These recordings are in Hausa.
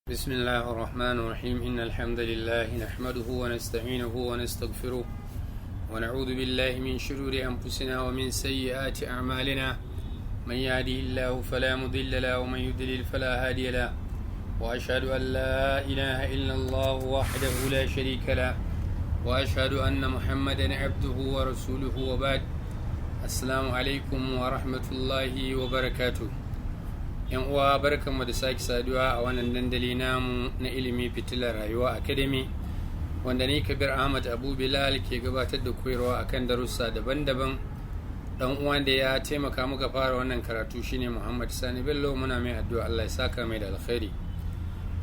بسم الله الرحمن الرحيم إن الحمد لله نحمده ونستعينه ونستغفره ونعوذ بالله من شرور أنفسنا ومن سيئات أعمالنا من يهده الله فلا مضل له ومن يضلل فلا هادي له وأشهد أن لا إله إلا الله وحده لا شريك له وأشهد أن محمدا عبده ورسوله وبعد السلام عليكم ورحمة الله وبركاته. yan uwa barkanmu da sake saduwa a wannan dandali namu na ilimi fitilar rayuwa academy wanda ni Kabir Ahmad Abu Bilal ke gabatar da koyarwa akan darussa daban-daban. Dan uwan da ya taimaka muka fara wannan karatu shine Muhammad Sani Bello. Muna mai addu'a Allah ya saka mai da alkhairi.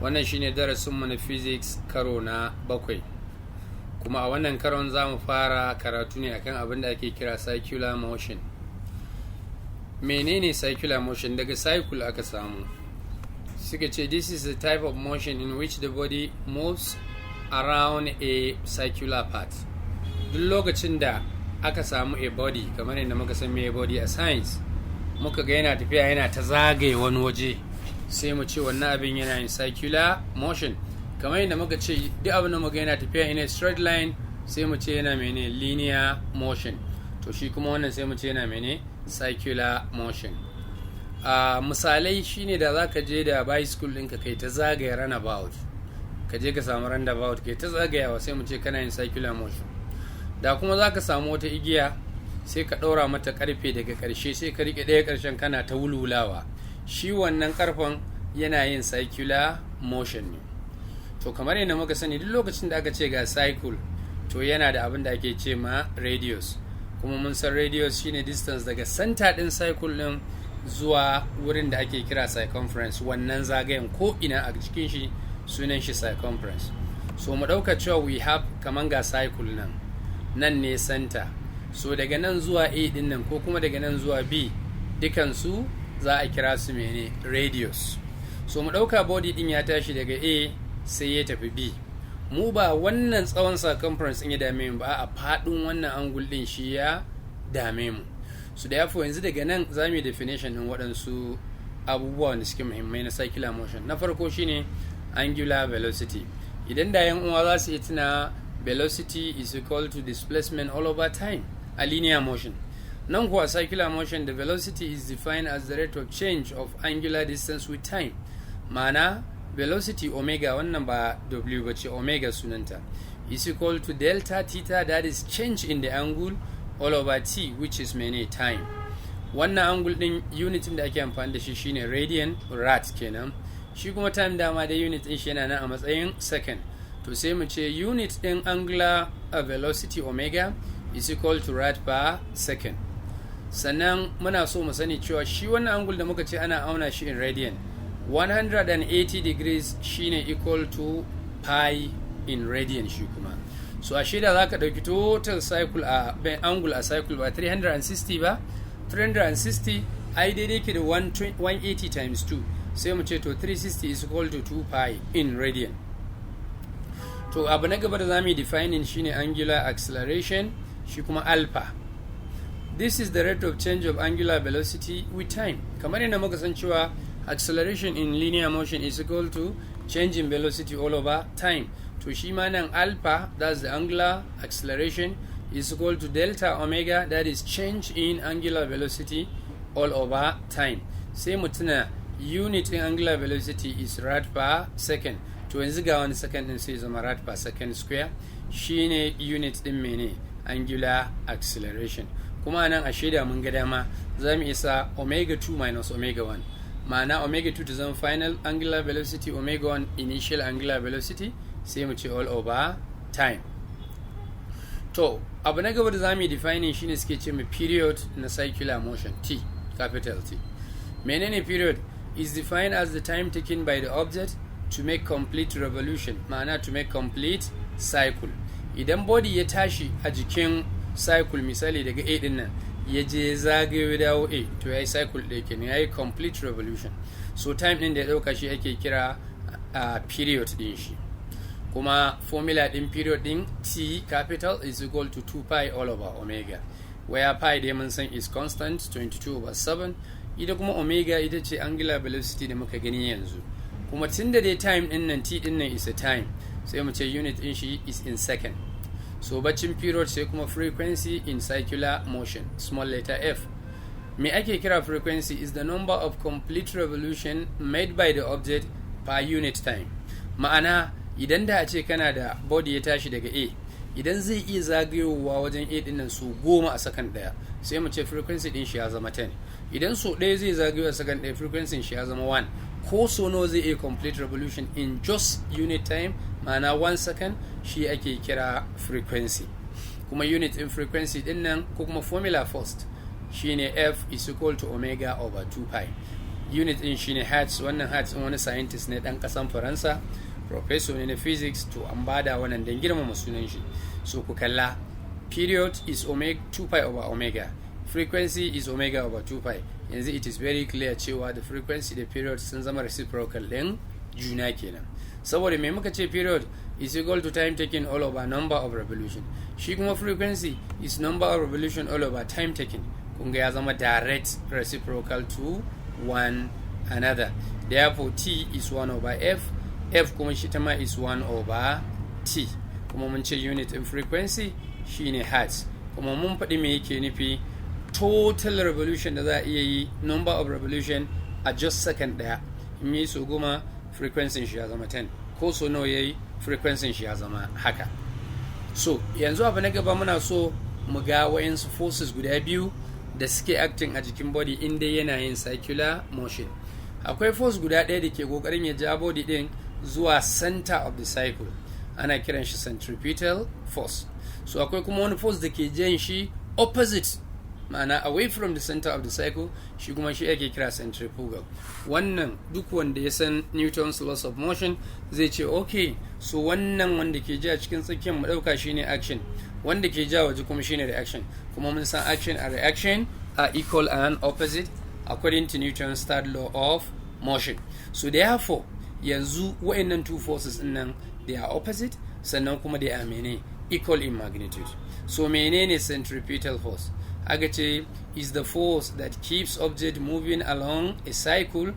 Wannan shine darasin mu na physics karo na 7, kuma a wannan karon zamu fara karatu ne akan abin da ake kira circular motion. Menene circular motion? Daga cycle aka samu. Suka ce this is a type of motion in which the body moves around a circular path. Duk lokacin da aka samu a body, kamar yadda muka san me body a science, muka ga yana tafiya yana ta zagaye wani waje, sai mu ce wannan abin yana yin circular motion. Kamar yadda muka ce duk abin da muka yana tafiya in a straight line, sai mu ce yana mene linear motion. To shi kuma wannan sai mu ce yana mene circular motion. Misalai shine da za ka je da bicycle ɗinka kai ta zagaya runabout, ka je ka samu roundabout kai ta zagayawa, sai mu ce kana yin circular motion. Da kuma za ka samu wata igiya sai ka ɗaura mata ƙarfe daga ƙarshe, sai ka riƙe ɗaya ƙarshen kana ta wulwulawa, shi wannan ƙarfen yana yin circular motion ne. To kamar yadda muka sani duk lokacin da aka ce ga cycle, to yana da abin da ake ce ma radius, kuma mun san radius shine distance daga center din cycle din zuwa wurin da ake kira circumference. Wannan zagayen ko ina a cikin shi sunan shi circumference. So mu dauka cewa we have kaman ga cycle nan ne center, so daga nan zuwa A din nan ko kuma daga nan zuwa B, dukan su za a kira su mene radius. So mu dauka body din ya tashi daga A sai ya tafi B. Mu ba wannan tsawon circumference in ya dame mu ba, a faɗin wannan angle din shi ya dame mu. So therefore yanzu daga nan za mu yi definition din waɗansu abubuwa da suke muhimmai na circular motion. Na farko shine angular velocity. Idan da yan uwa za su yi tuna, velocity is equal to displacement all over time a linear motion. Nan kuwa circular motion, the velocity is defined as the rate of change of angular distance with time. Ma'ana velocity omega, wannan ba w ba ce, omega sunanta, is equal to delta theta, that is change in the angle, all over t, which is many time. Wannan angle din unit da ake amfani da shi shine radian, rad kenan. Shi kuma time dama da unit din shi yana nan a matsayin second. To sai mu ce unit din angular velocity omega is equal to rad per second. Sannan muna so mu sani cewa shi wannan angle da muka ce ana auna shi in radian, 180 degrees shine equal to pi in radian shi kuma. So a shida za ka ɗauki total cycle a angle a cycle ba 360 ba, 360 ai daidai ke da 180 times 2, sai mu ce to 360 is equal to 2 pi in radian. To abu na gaba da za mu yi defining shine angular acceleration, shi kuma alpha. This is the rate of change of angular velocity with time. Kamar yadda muka san cewa acceleration in linear motion is equal to change in velocity all over time. To shi ma nan alpha, that's the angular acceleration, is equal to delta omega, that is change in angular velocity all over time. Sai mu tuna unit in angular velocity is rad per second. To yanzu ga wani second din sai zama rad per second square, shine unit din mene angular acceleration. Kuma nan a shaida mun ga dama za mu isa omega 2 minus omega 1. Ma'ana omega 2 to zama final angular velocity, omega 1 initial angular velocity, sai mu ce all over time. To abu na gaba da za mu yi defining shine suke ce mai period na circular motion, T, capital T. Menene period? Is defined as the time taken by the object to make complete revolution, ma'ana to make complete cycle. Idan body ya tashi a jikin cycle, misali daga A din nan ya je zagayo dawo A, to ya yi cycle ɗaya kenan, ya yi complete revolution. So time ɗin da ya ɗauka shi ake kira period ɗin shi. Kuma formula ɗin period ɗin T capital is equal to 2 pi all over omega, where pi dai mun san is constant 22/7. Ita kuma omega ita ce angular velocity da muka gani yanzu. kuma tunda dai time din nan t din nan is a time, sai mu ce unit din shi is in second. So baccin period sai kuma frequency in circular motion, small letter f. Me ake kira frequency is the number of complete revolution made by the object per unit time. Ma'ana idan da a ce kana da body ya tashi daga A, idan zai iya zagayowa wajen A din nan su 10 a second daya, sai mu ce frequency din shi ya zama 10. Idan so ɗaya zai zagayo a second daya, frequency shi ya zama 1. Ko so nawa zai iya complete revolution in just unit time, ma'ana 1 second, shi ake kira frequency. Kuma unit in frequency din nan ko kuma formula first shine F is equal to omega over 2 pi. Unit din shine hertz. Wannan hertz din wani scientist ne dan kasan Faransa, professor ne na physics, to an bada wannan dan girmama sunan shi. So ku kalla, period is omega 2 pi over omega, frequency is omega over 2 pi. Yanzu it is very clear cewa the frequency da period sun zama reciprocal din juna kenan. Saboda me muka ce period is equal to time taken all over number of revolution, shi kuma frequency is number of revolution all over time taken. Kunga ya zama direct reciprocal to one another. Therefore t is 1 over f, f kuma shi ta ma is 1 over t. Kuma mun ce unit in frequency shine hertz. Kuma mun faɗi me yake nufi, total revolution da za a iya yi, number of revolution a just second daya. In yi so 10, frequency shi ya zama 10, ko so nawa yayi frequency shi ya zama haka. So yanzu abu na gaba muna so mu ga wayansu forces guda biyu da suke acting a jikin body inda yana yin circular motion. Akwai force guda ɗaya da ke kokarin ya ja body din zuwa center of the cycle, ana kiran shi centripetal force. So akwai kuma wani force da ke jan shi opposite, ma'ana away from the center of the cycle, shi kuma shi ake kira centrifugal. Wannan duk wanda ya san Newton's laws of motion zai ce okay, so wannan wanda ke ja cikin tsakiyar mu dauka shine action, wanda ke ja waje kuma shine reaction. Kuma mun san action and reaction are equal and opposite according to Newton's third law of motion. So therefore yanzu wa'annan two forces din nan, they are opposite, sannan kuma they are equal in magnitude. So menene centripetal force? Aga ce is the force that keeps object moving along a cycle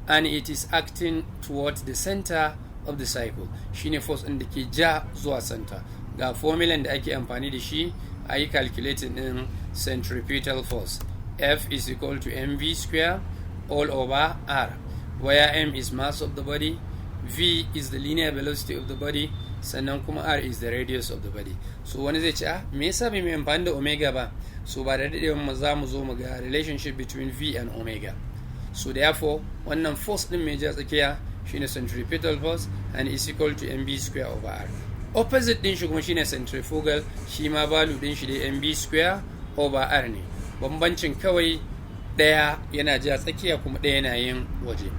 and it is acting towards the center of the cycle. Shine force din da ke ja zuwa center. Ga formula da ake amfani da shi a yi calculating din centripetal force. F is equal to mv square all over r, where m is mass of the body, v is the linear velocity of the body, sannan kuma r is the radius of the body. So wani zai ce me yasa bai mai amfani da omega ba? So ba da daɗewa mu za mu zo mu ga relationship between v and omega. So therefore wannan force din mai ja tsakiya shine centripetal force and is equal to mv square over r. Opposite din shi kuma shine centrifugal, shi ma value din shi dai mv square over r ne. Bambancin kawai daya yana ja tsakiya kuma daya yana yin waje.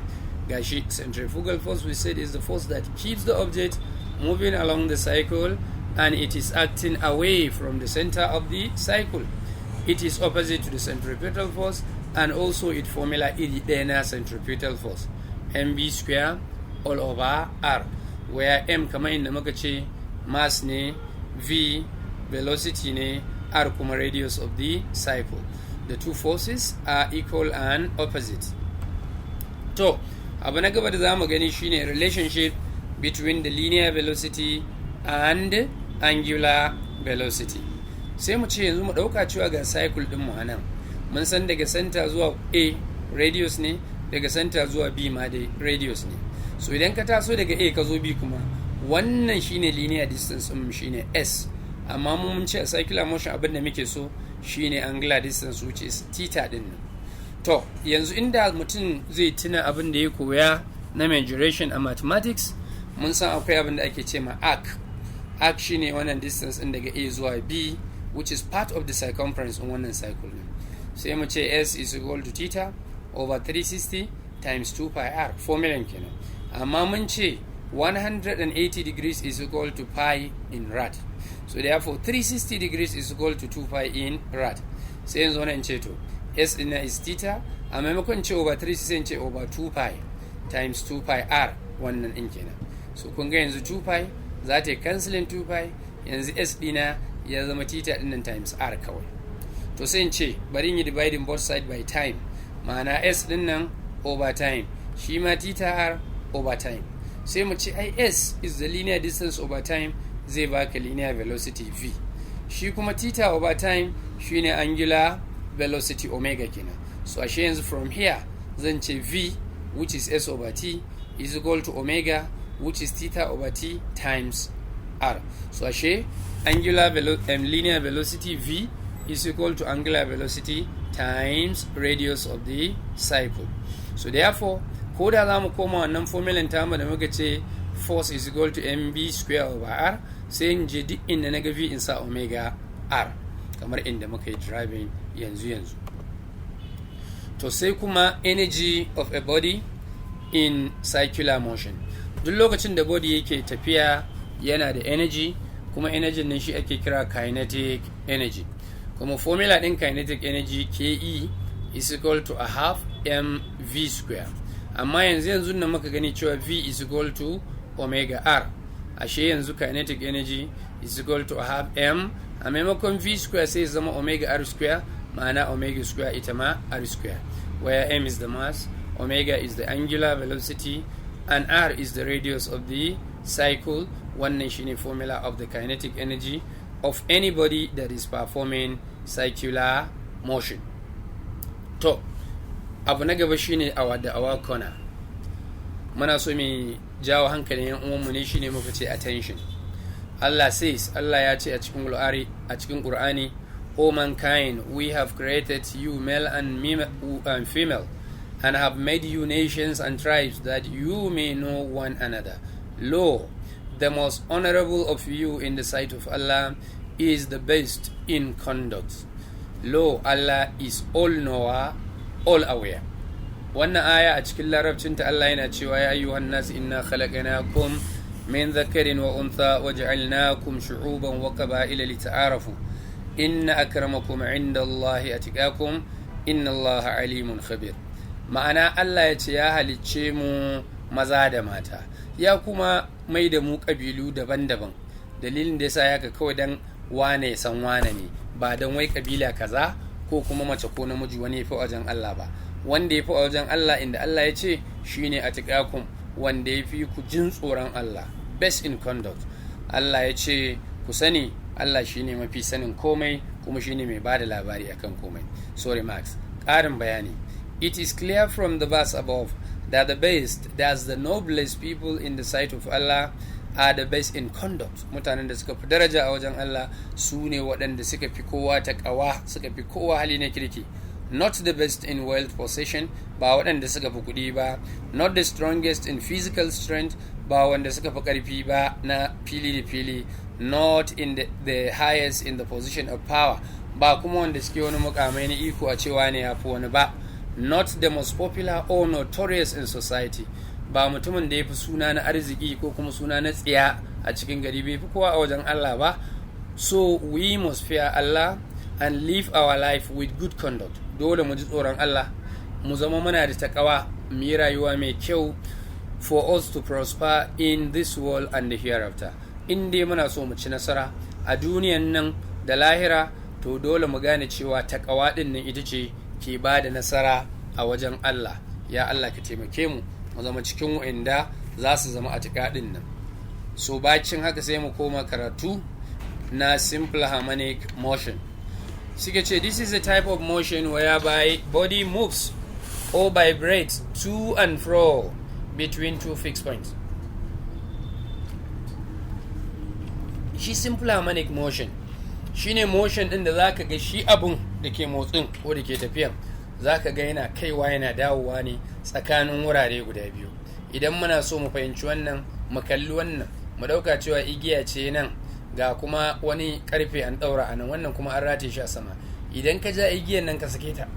Gashi centrifugal force we said is the force that keeps the object moving along the cycle and it is acting away from the center of the cycle. It is opposite to the centripetal force and also its formula is the centripetal force, mv square all over r, where m kamar inda muka ce mass ne, v velocity ne, r kuma radius of the cycle. The two forces are equal and opposite. To abu na gaba da zamu gani shine relationship between the linear velocity and angular velocity. Sai mu ce yanzu mu dauka cewa ga cycle din mu anan, mun san daga center zuwa a radius ne, daga center zuwa b ma dai radius ne. So idan ka taso daga a ka zo b kuma, wannan shine linear distance din shine s, amma mun ce a circular motion abin da muke so shine angular distance, which is theta din nan. To yanzu inda mutum zai tuna abin da ya koya na majoration a mathematics, mun san akwai abin da ake ce ma arc. Arc shine wannan distance din daga a zuwa b, which is part of the circumference in wannan cycle ne. Sai mu ce s is equal to theta over 360 times 2 pi r, formula kenan. Amma mun ce 180 degrees is equal to pi in rad. So therefore 360 degrees is equal to 2 pi in rad. Sai yanzu wannan ce to s din is theta, a maimakon ce over 360 ce over 2 pi times 2 pi r, wannan din kenan. So kun ga yanzu 2 pi za ta yi cancelling 2 pi, yanzu s dina ya zama theta din nan times r kawai. To sai in ce bari in yi dividing both side by time, ma'ana s din nan over time, shi ma theta r over time. Sai mu ce ai s is the linear distance over time, zai baka linear velocity v. Shi kuma theta over time shine angular velocity omega kenan. So ashe yanzu from here zan ce v, which is s over t, is equal to omega, which is theta over t times r. So ashe angular linear velocity v is equal to angular velocity times radius of the cycle. So therefore, ko da za mu koma wannan formulan tamu da muka ce force is equal to mv square over r, sai in je duk inda na ga v in sa omega r, kamar inda muka yi driving yanzu. To sai kuma energy of a body in circular motion. Duk lokacin da body yake tafiya yana da energy, kuma energy nan shi ake kira kinetic energy. Kuma formula din kinetic energy Ke is equal to a half mv square. Amma yanzu nan muka gani cewa v is equal to omega r. Ashe yanzu kinetic energy is equal to a half m, a maimakon v square sai zama omega r square, ma'ana omega square ita ma r square, where m is the mass, omega is the angular velocity, and r is the radius of the cycle. Wannan shine formula of the kinetic energy of anybody that is performing circular motion. To abu na gaba shine our corner. Muna so mai jawo hankalin yan uwanmu ne, shine muka ce attention. Allah says, Allah ya ce a cikin Qur'ani, O mankind, we have created you male and female, and have made you nations and tribes, that you may know one another. Lo, the most honorable of you in the sight of Allah is the best in conduct. Lo, Allah is all knower, all aware. Wannan aya a cikin larabcinta Allah yana cewa ya ayyuhan nas inna khalaqnakum min dhakarin wa untha waja'alnakum shu'uban wa qaba'ila lita'arafu inna akramakum 'inda Allahi atqakum inna Allaha alimun khabir. Ma'ana Allah ya ce ya halicce mu maza da mata, ya kuma mai da mu kabilu daban-daban. Dalilin da yasa haka kawai dan wane ya san wane ne, ba dan wai kabila kaza ko kuma mace ko namiji wani ya fi wajen Allah ba. Wanda ya fi wajen Allah, inda Allah ya ce shine atqakum, wanda ya fi ku jin tsoron Allah, best in conduct. Allah ya ce ku sani Allah shine mafi sanin komai, kuma shine mai bada labari akan komai. Sorry Max, ƙarin bayani. It is clear from the verse above that the best, that's the noblest people in the sight of Allah, are the best in conduct. Mutanen da suka fi daraja a wajen Allah su ne waɗanda suka fi kowa taqwa, suka fi kowa hali na kirki. Not the best in wealth possession, ba waɗanda suka fi kuɗi ba. Not the strongest in physical strength, ba wanda suka fi ƙarfi ba na fili da fili. Not in the highest in the position of power, ba kuma wanda suke wani mukamai na iko a cewa ne ya fi wani ba. Not the most popular or notorious in society, ba mutumin da ya fi suna na arziki ko kuma suna na tsiya a cikin gari, bai fi kowa a wajen Allah ba. So we must fear Allah and live our life with good conduct. Dole mu ji tsoron Allah, mu zama muna da takawa, mu yi rayuwa mai kyau, for us to prosper in this world and the hereafter. In dai muna so mu ci nasara a duniyan nan da lahira, to dole mu gane cewa takawa din nan ita ce ke ba da nasara a wajen Allah. Ya Allah ka taimake mu mu zama cikin wa'anda za su zama a din nan. So bacin haka sai mu koma karatu na simple harmonic motion. Suka ce this is a type of motion whereby body moves or vibrates to and fro between two fixed points. Shi simple harmonic motion shine motion din da zaka ga shi abun da ke motsin ko da ke tafiya, zaka ga yana kaiwa yana dawowa ne tsakanin wurare guda biyu. Idan muna so mu fahimci wannan, mu kalli wannan, mu dauka cewa igiya ce nan, ga kuma wani karfe an daura a nan, wannan kuma an rataye shi a sama. Idan ka ja igiyan nan ka sake ta,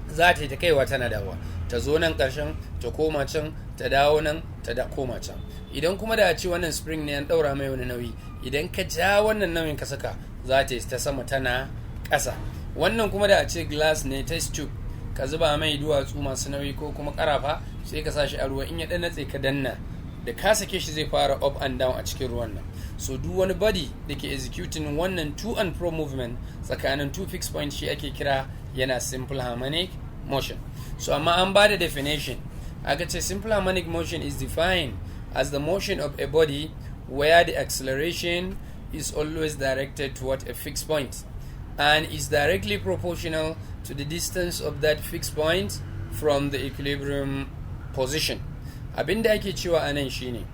za ta yi ta kaiwa tana dawowa, ta zo nan karshen, ta koma can, ta dawo nan, ta koma can. Idan kuma da a ce wannan spring ne an daura mai wani nauyi, idan ka ja wannan nauyin ka saka, za ta yi ta sama tana ƙasa. Wannan kuma da a ce glass ne, test tube, ka zuba mai duwatsu masu nauyi ko kuma ƙarafa, sai ka sa shi a ruwa, in ya ɗan natse ka danna, da ka sake shi zai fara up and down a cikin ruwan nan. So duk wani body da ke executing wannan to and fro movement tsakanin two fixed points shi ake kira yana simple harmonic motion. So amma an ba da definition aka ce simple harmonic motion is defined as the motion of a body where the acceleration is always directed toward a fixed point and is directly proportional to the distance of that fixed point from the equilibrium position. Abinda ake cewa anan shine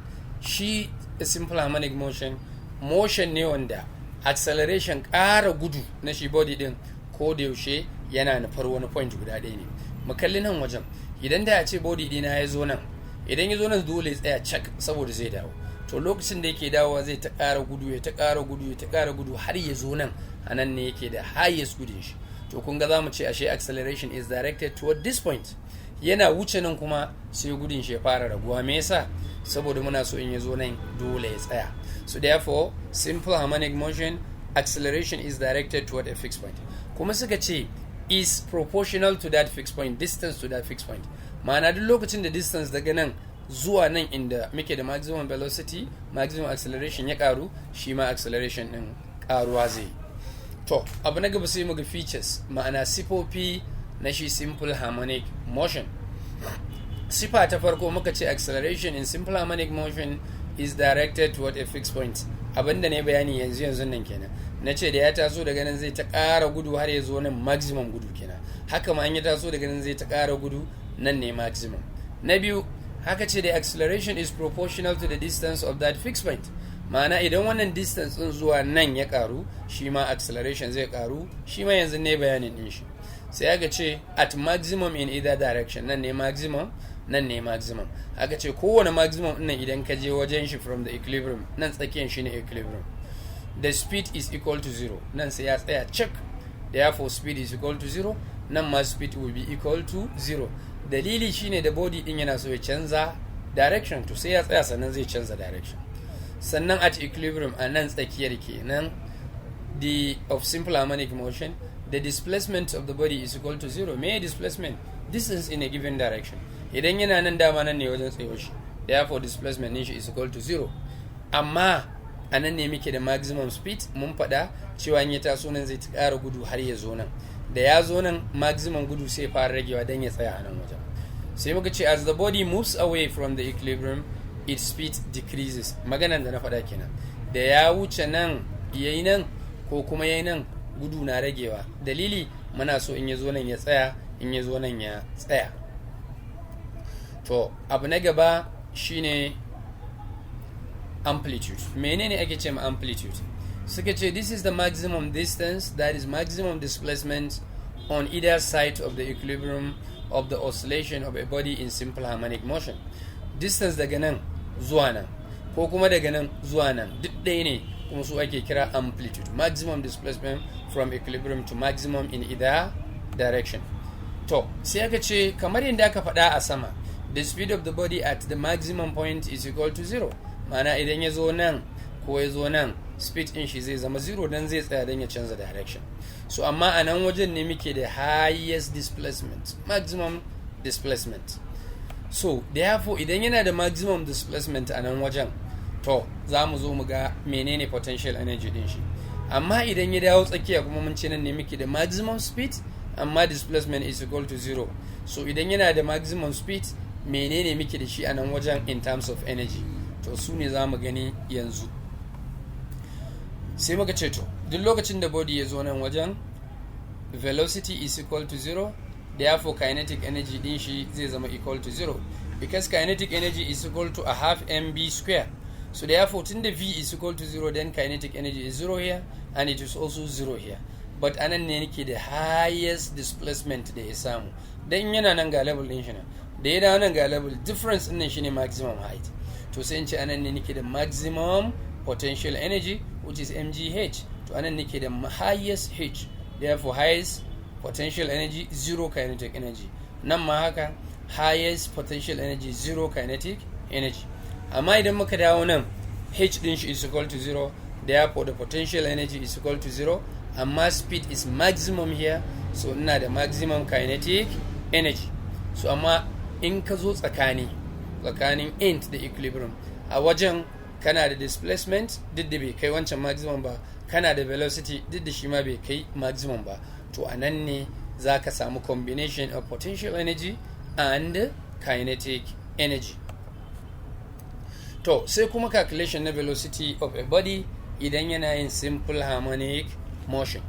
shi a simple harmonic motion ne wanda acceleration ƙara gudu na shi body din ko da yaushe yana nufar wani point guda ɗaya ne. Mu kalli nan wajen, idan da ya ce body dina ya zo nan, idan ya zo nan dole ya tsaya cak saboda zai dawo, to lokacin da yake dawowa zai ta ƙara gudu ya ta ƙara gudu ya ta ƙara gudu har ya zo nan, a nan ne yake da highest gudun shi. To kun ga za mu ce ashe acceleration is directed toward this point. Yana wuce nan kuma sai gudun shi ya fara raguwa. Me yasa? Saboda muna so in ya zo nan dole ya tsaya. So therefore simple harmonic motion acceleration is directed toward a fixed point. Kuma suka ce is proportional to that fixed point, distance to that fixed point. Ma'ana duk lokacin da distance daga nan zuwa nan inda muke da maximum velocity, maximum acceleration ya karu, shi ma acceleration din karuwa zai. To abu na gaba sai muga features, ma'ana sifofi na shi simple harmonic motion. Sifa ta farko muka ce acceleration in simple harmonic motion is directed toward a fixed point. Abinda ne bayani yanzu nan kenan. Na ce da ya taso daga nan zai ta ƙara gudu har ya zo nan maximum gudu kenan. Haka ma an ya taso daga nan zai ta ƙara gudu, nan ne maximum. Na biyu, haka ce da acceleration is proportional to the distance of that fixed point. Ma'ana idan wannan distance din zuwa nan ya ƙaru, shi ma acceleration zai ƙaru, shi ma yanzu ne bayanin din shi. Sai aka ce at maximum in either direction, nan ne maximum, nan ne maximum. Aka ce kowane maximum nan idan ka je wajen shi from the equilibrium, nan tsakiyan shi ne equilibrium. The speed is equal to 0. Nan sai ya tsaya check. Therefore speed is equal to 0. Nan ma speed will be equal to 0. Dalili shine da body din yana so ya canza direction, to sai ya tsaya sannan zai canza direction. Sannan at equilibrium a nan tsakiyar kenan of simple harmonic motion, the displacement of the body is equal to 0. Me displacement? Distance in a given direction. Idan yana nan dama nan ne wajen tsayo shi. Therefore displacement din shi is equal to 0. Amma a nan ne muke da maximum speed, mun faɗa cewa in ya taso nan zai ƙara gudu har ya zo nan. Da ya zo nan maximum gudu sai fara ragewa don ya tsaya a nan wajen. Sai muka ce as the body moves away from the equilibrium, its speed decreases. Maganan da na faɗa kenan. Da ya wuce nan yayi nan ko kuma yayi nan, gudu na ragewa. Dalili muna so in ya zo nan ya tsaya, in ya zo nan ya tsaya. To abu na gaba shine amplitude. Menene ake ce ma amplitude? Suka ce this is the maximum distance, that is maximum displacement on either side of the equilibrium of the oscillation of a body in simple harmonic motion. Distance daga nan zuwa nan ko kuma daga nan zuwa nan duk ɗaya ne, kuma su ake kira amplitude. Maximum displacement from equilibrium to maximum in either direction. To sai aka ce kamar yadda aka faɗa a sama, the speed of the body at the maximum point is equal to 0. Ma'ana idan ya zo nan ko ya zo nan, speed in shi zai zama 0 dan zai tsaya dan ya canza direction. So amma a nan wajen ne muke da highest displacement, maximum displacement. So therefore idan yana da maximum displacement a nan wajen, to za mu zo mu ga menene potential energy din shi. Amma idan ya dawo tsakiya kuma mun ce nan ne muke da maximum speed amma displacement is equal to 0. So idan yana da maximum speed, menene muke da shi a nan wajen in terms of energy? To su ne za mu gani yanzu. Sai muka ce to duk lokacin da body ya zo nan wajen, velocity is equal to 0, therefore kinetic energy din shi zai zama equal to 0, because kinetic energy is equal to a half mv square. So therefore tunda v is equal to 0, then kinetic energy is 0 here and it is also 0 here. But anan ne nake da highest displacement da ya samu, dan yana nan ga level din shi nan, da ya dawo nan ga level, difference din nan shine maximum height. To sai in ce anan ne nake da maximum potential energy, which is mgh. To anan nake da highest h, therefore highest potential energy, 0 kinetic energy. Nan ma haka, highest potential energy, 0 kinetic energy. Amma idan muka dawo nan, h din shi is equal to 0, therefore the potential energy is equal to 0, amma speed is maximum here, so ina da maximum kinetic energy. So amma in ka zo tsakanin end da equilibrium, a wajen kana da displacement duk da bai kai wancan maximum ba, kana da velocity duk da shi ma bai kai maximum ba. To a nan ne za ka samu combination of potential energy and kinetic energy. To sai kuma calculation na velocity of a body idan yana yin simple harmonic motion.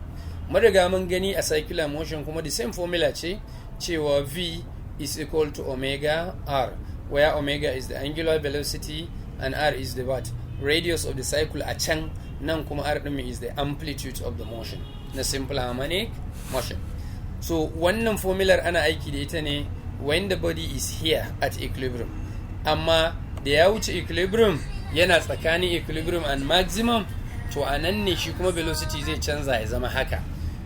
Mun riga mun gani a circular motion kuma the same formula ce cewa v is equal to omega r, where omega is the angular velocity and r is the what radius of the cycle a can, nan kuma r din is the amplitude of the motion na simple harmonic motion. So wannan formula ana aiki da ita ne when the body is here at equilibrium, amma da ya wuce equilibrium yana tsakanin equilibrium and maximum, to a nan ne shi kuma velocity zai canza ya zama haka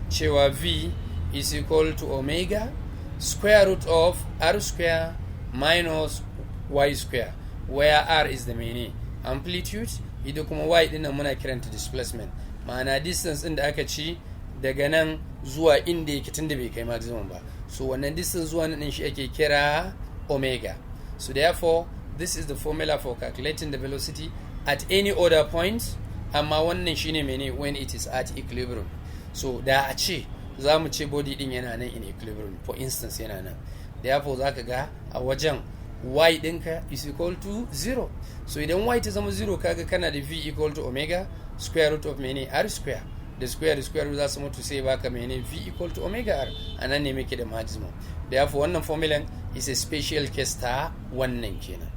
cewa v is equal to omega square root of r square minus y square, where r is the mene amplitude, ita kuma y din nan muna kiranta displacement, ma'ana distance din da aka ci daga nan zuwa inda yake tunda bai kai maximum ba, so wannan distance zuwa nan shi ake kira omega. So therefore this is the formula for calculating the velocity at any other point, amma wannan shine mene when it is at equilibrium. So da a ce za mu ce body din yana nan in equilibrium, for instance yana nan, therefore za ka ga a wajen y dinka is equal to 0. So idan y ta zama 0 kaga kana da v equal to omega square root of mene r square, da square root za su mutu sai baka mene v equal to omega r, a nan ne muke da maximum. Therefore wannan formula is a special case ta wannan kenan.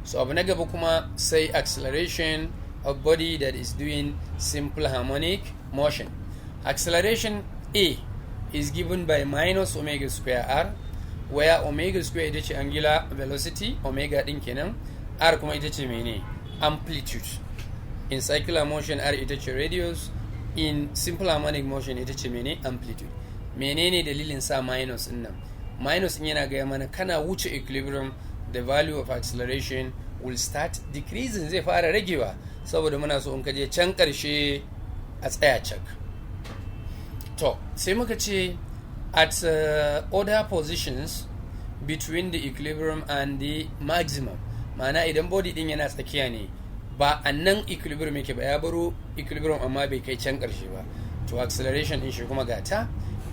So abu na gaba kuma sai acceleration of body that is doing simple harmonic motion. Acceleration A is given by minus omega square r, where omega square ita ce angular velocity, omega din kenan, r kuma ita ce mene amplitude. In circular motion r ita ce radius, in simple harmonic motion ita ce mene amplitude. Menene dalilin sa minus din nan? Minus din yana gaya mana kana wuce equilibrium, the value of acceleration will start decreasing, zai fara ragewa, saboda muna so in kaje can karshe a tsaya cak. To sai muka ce at other positions between the equilibrium and the maximum, ma'ana idan body din yana tsakiya ne, ba a nan equilibrium yake ba, ya baro equilibrium amma bai kai can karshe ba, to acceleration din shi kuma gata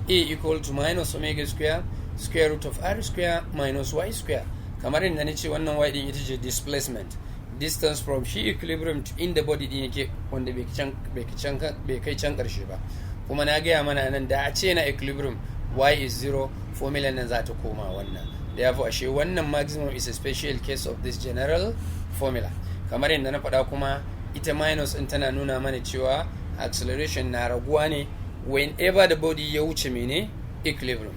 a equal to minus omega square square root of r square minus y square, kamar inda na ce wannan y din ita ce displacement, distance from shi equilibrium to inda body din yake wanda bai kai can karshe ba. Kuma na gaya mana nan da a ce na equilibrium y is 0, formula nan za ta koma wannan, therefore ashe wannan maximum is a special case of this general formula. Kamar yadda na faɗa kuma ita minus in tana nuna mana cewa acceleration na raguwa ne whenever the body ya wuce mene equilibrium.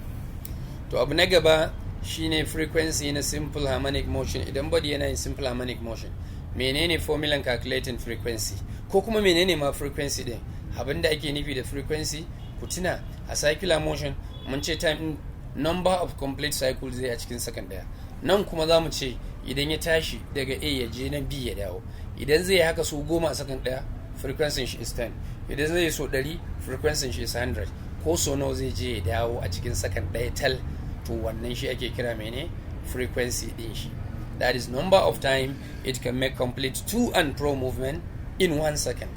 To abu na gaba shine frequency na simple harmonic motion. Idan body yana yin simple harmonic motion, menene formulan calculating frequency, ko kuma menene ma frequency din? Abinda ake nufi da frequency, ku tuna a circular motion mun ce time number of complete cycles zai a cikin second daya, nan kuma za mu ce idan ya tashi daga a ya je na b ya dawo, idan zai haka so 10 a second daya frequency shi is 10, idan zai so 100 frequency shi is 100, ko so nawa zai je ya dawo a cikin second daya tal, to wannan shi ake kira mene frequency din shi. That is number of time it can make complete to and fro movement in 1 second.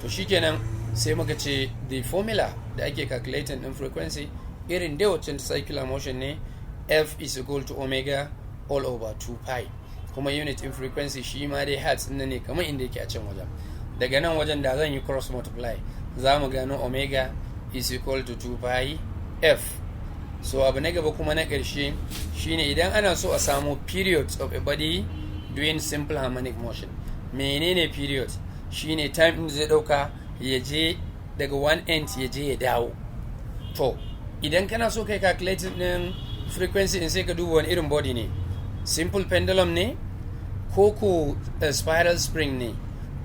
To shikenan sai muka ce the formula da ake calculating din frequency irin da wacce circular motion ne, f is equal to omega all over 2 pi, kuma unit in frequency shi ma dai hertz din ne kamar inda yake a can wajen. Daga nan wajen da zan yi cross multiply za mu gano omega is equal to 2 pi f. So abu na gaba kuma na ƙarshe shine idan ana so a samu periods of a body doing simple harmonic motion. Menene period? Shine time din zai dauka ya je daga one end ya je ya dawo. To idan kana so kai calculating din frequency din sai ka duba wani irin body ne, simple pendulum ne ko spiral spring ne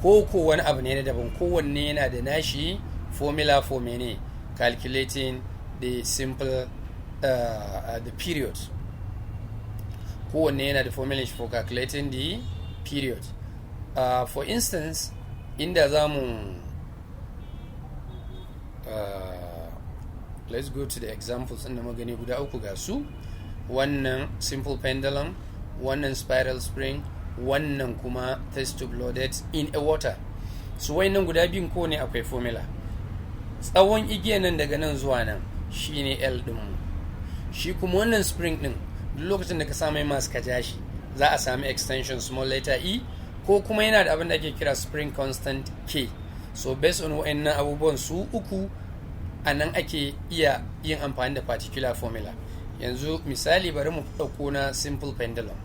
ko wani abu ne na daban, kowanne yana da nashi formula for mene calculating the simple the period, kowanne yana da formula for calculating the period. For instance, inda zamu let's go to the examples inda magani guda uku ga su, wannan simple pendulum, wannan spiral spring, wannan kuma test tube loaded in a water. So wayannan guda biyun ko ne akwai formula. Tsawon igiyan nan daga nan zuwa nan shine L din mu. shi kuma wannan spring din duk lokacin da ka sa mai mass ka ja shi za a sami extension small letter e, ko kuma yana da abin da ake kira spring constant k. So based on wa'annan abubuwan su uku a nan ake iya yin amfani da particular formula. Yanzu misali bari mu ɗauko na simple pendulum.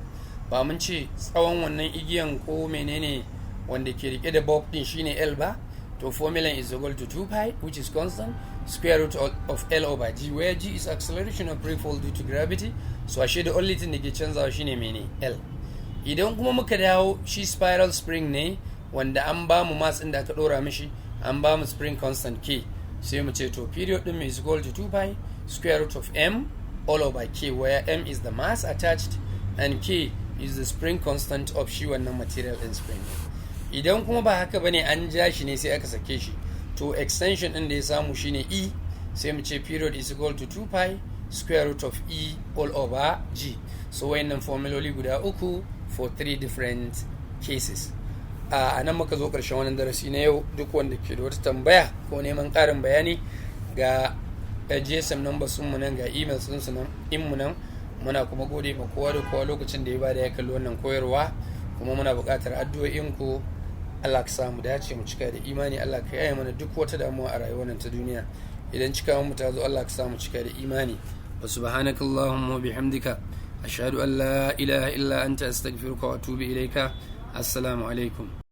Ba mun ce tsawon wannan igiyan ko menene wanda ke rike da bulb din shine L ba, to formula is equal to 2 pi, which is constant, square root of L over G, where G is acceleration of free fall due to gravity. So ashe the only thing da ke canzawa shine mene L. Idan kuma muka dawo shi spiral spring ne wanda an ba mu mass din da aka dora mishi, an ba mu spring constant K, sai mu ce to period din is equal to 2 pi square root of M all over K, where M is the mass attached and K is the spring constant of shi wannan material in spring. Idan kuma ba haka bane an ja shi ne sai aka sake shi, to extension din da ya samu shine E, sai mu ce period is equal to 2 pi square root of E all over G. So wayannan formuloli guda uku for 3 different cases. A nan muka zo ƙarshen wannan darasi na yau. Duk wanda ke da wata tambaya ko neman ƙarin bayani, ga GSM number sun mu nan, ga email sun su nan, in mu nan. Muna kuma gode ma kowa da kowa lokacin da ya bada ya kalli wannan koyarwa, kuma muna buƙatar addu'o'in ku. Allah ka samu dace mu cika da imani, Allah ka yaye mana duk wata damuwa a rayuwar nan ta duniya. Idan cika mu ta zo, Allah ka samu cika da imani. Wa subhanakallahumma wa bihamdika ashhadu an la ilaha illa anta astaghfiruka wa atubu ilayka. Assalamu alaikum.